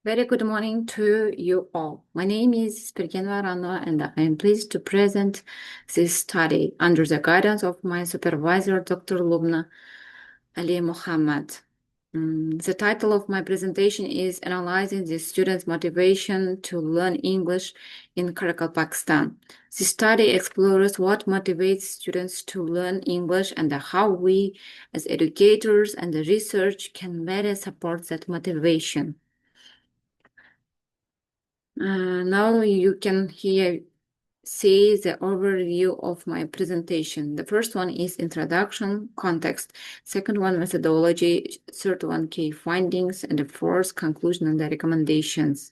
Very good morning to you all. My name is Pirgen Varano, and I am pleased to present this study under the guidance of my supervisor, Dr. Lubna Ali Mohammed. The title of my presentation is Analyzing the Students' Motivation to Learn English in Karakalpakstan. The study explores what motivates students to learn English and how we, as educators and the research, can better support that motivation. Now you can see the overview of my presentation. The first one is introduction, context. Second one, methodology. Third one, key findings. And the fourth, conclusion and the recommendations.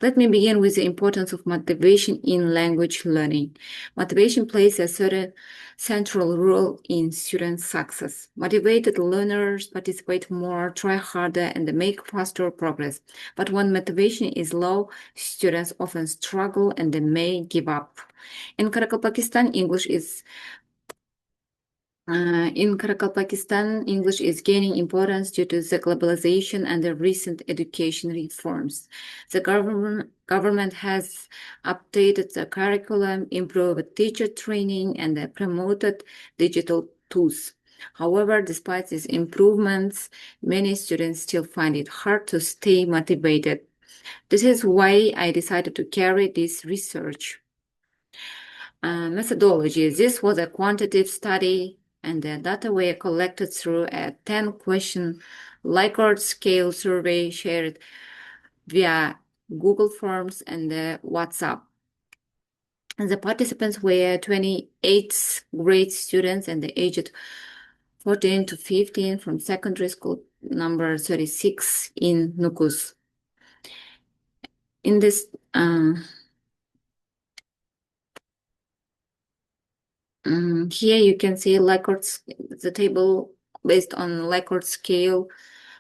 Let me begin with the importance of motivation in language learning. Motivation plays a certain central role in student success. Motivated learners participate more, try harder, and make faster progress. But when motivation is low, students often struggle and they may give up. In Karakalpakstan, English is gaining importance due to the globalization and the recent education reforms. The government has updated the curriculum, improved teacher training, and promoted digital tools. However, despite these improvements, many students still find it hard to stay motivated. This is why I decided to carry this research. Methodology. This was a quantitative study, and the data were collected through a 10-question Likert scale survey shared via Google Forms and WhatsApp. And the participants were 28th grade students and the aged 14 to 15 from secondary school number 36 in Nukus. In this here you can see the table based on Likert scale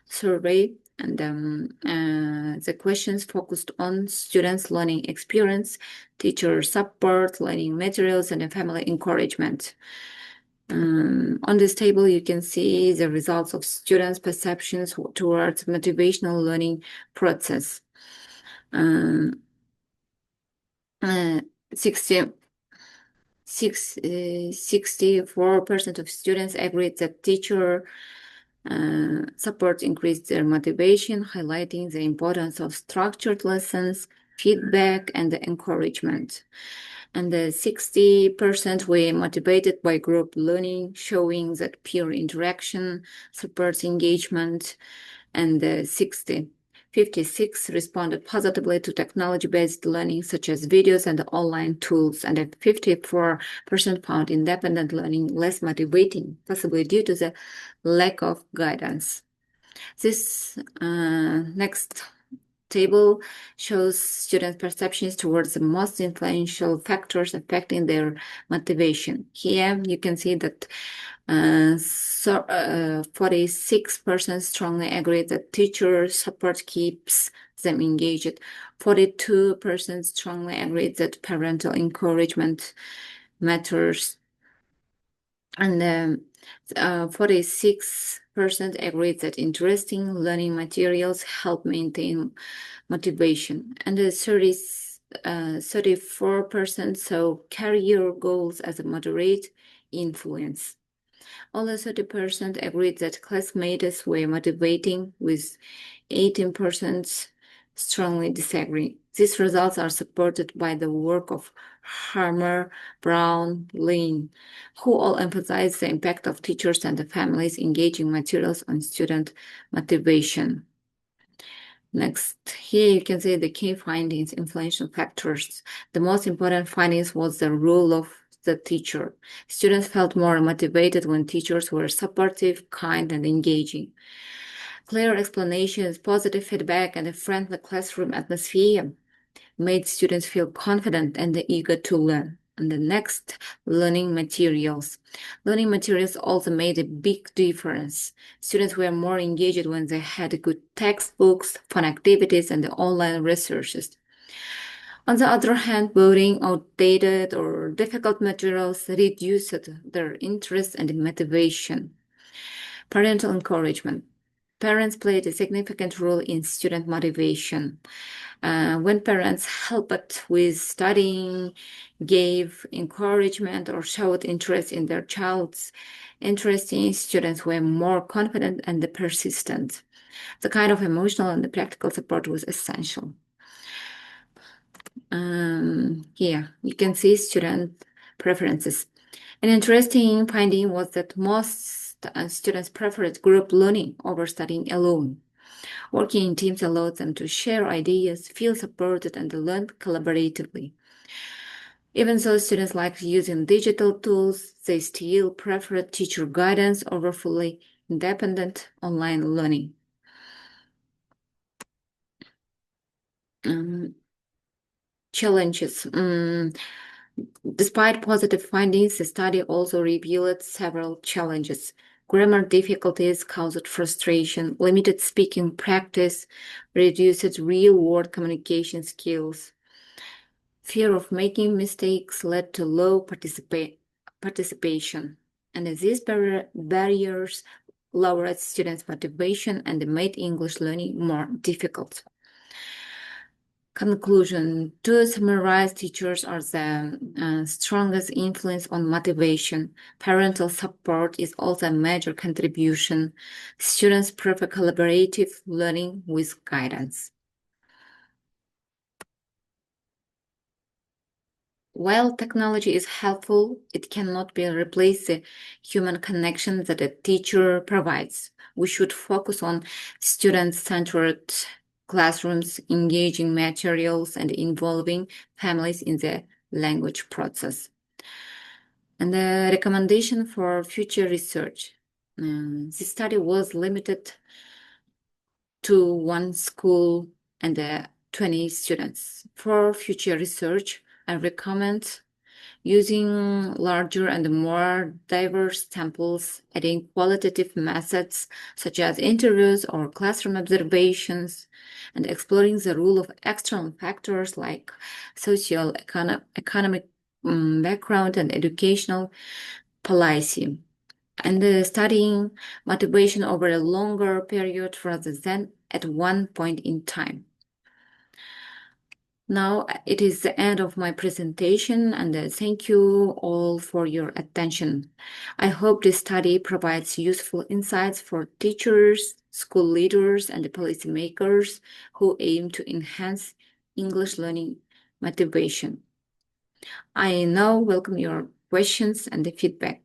survey, and the questions focused on students' learning experience, teacher support, learning materials, and family encouragement. On this table, you can see the results of students' perceptions towards motivational learning process. 64% of students agreed that teacher support increased their motivation, highlighting the importance of structured lessons, feedback, and encouragement. And 60% were motivated by group learning, showing that peer interaction supports engagement, and 56 responded positively to technology-based learning, such as videos and online tools, and 54% found independent learning less motivating, possibly due to the lack of guidance. This next table shows students' perceptions towards the most influential factors affecting their motivation. Here you can see that 46% strongly agree that teacher support keeps them engaged. 42% strongly agree that parental encouragement matters. And 46% agree that interesting learning materials help maintain motivation. And 34% saw career goals as a moderate influence. Only 30% agreed that classmates were motivating, with 18% strongly disagree. These results are supported by the work of Harmer, Brown, Lin, who all emphasize the impact of teachers and the families engaging materials on student motivation. Next, here you can see the key findings, influential factors. The most important findings was the role of the teacher. Students felt more motivated when teachers were supportive, kind, and engaging. Clear explanations, positive feedback, and a friendly classroom atmosphere made students feel confident and eager to learn. And the next, learning materials. Learning materials also made a big difference. Students were more engaged when they had good textbooks, fun activities, and online resources. On the other hand, boring, outdated, or difficult materials reduced their interest and motivation. Parental encouragement. Parents played a significant role in student motivation. When parents helped with studying, gave encouragement, or showed interest in their child's interest, students were more confident and persistent. The kind of emotional and practical support was essential. Here you can see student preferences. An interesting finding was that most students preferred group learning over studying alone. Working in teams allowed them to share ideas, feel supported, and learn collaboratively. Even though students liked using digital tools, they still preferred teacher guidance over fully independent online learning. Challenges. Despite positive findings, the study also revealed several challenges. Grammar difficulties caused frustration, limited speaking practice, reduced real-world communication skills. Fear of making mistakes led to low participation, and these barriers lowered students' motivation and made English learning more difficult. Conclusion. To summarize, teachers are the strongest influence on motivation. Parental support is also a major contribution. Students prefer collaborative learning with guidance. While technology is helpful, it cannot replace the human connection that a teacher provides. We should focus on student-centered classrooms, engaging materials, and involving families in the language process. And the recommendation for future research. This study was limited to one school and 20 students. For future research, I recommend using larger and more diverse samples, adding qualitative methods such as interviews or classroom observations, and exploring the role of external factors like economic background and educational policy, and studying motivation over a longer period rather than at one point in time. Now it is the end of my presentation, and thank you all for your attention. I hope this study provides useful insights for teachers, school leaders, and policymakers who aim to enhance English learning motivation. I now welcome your questions and feedback.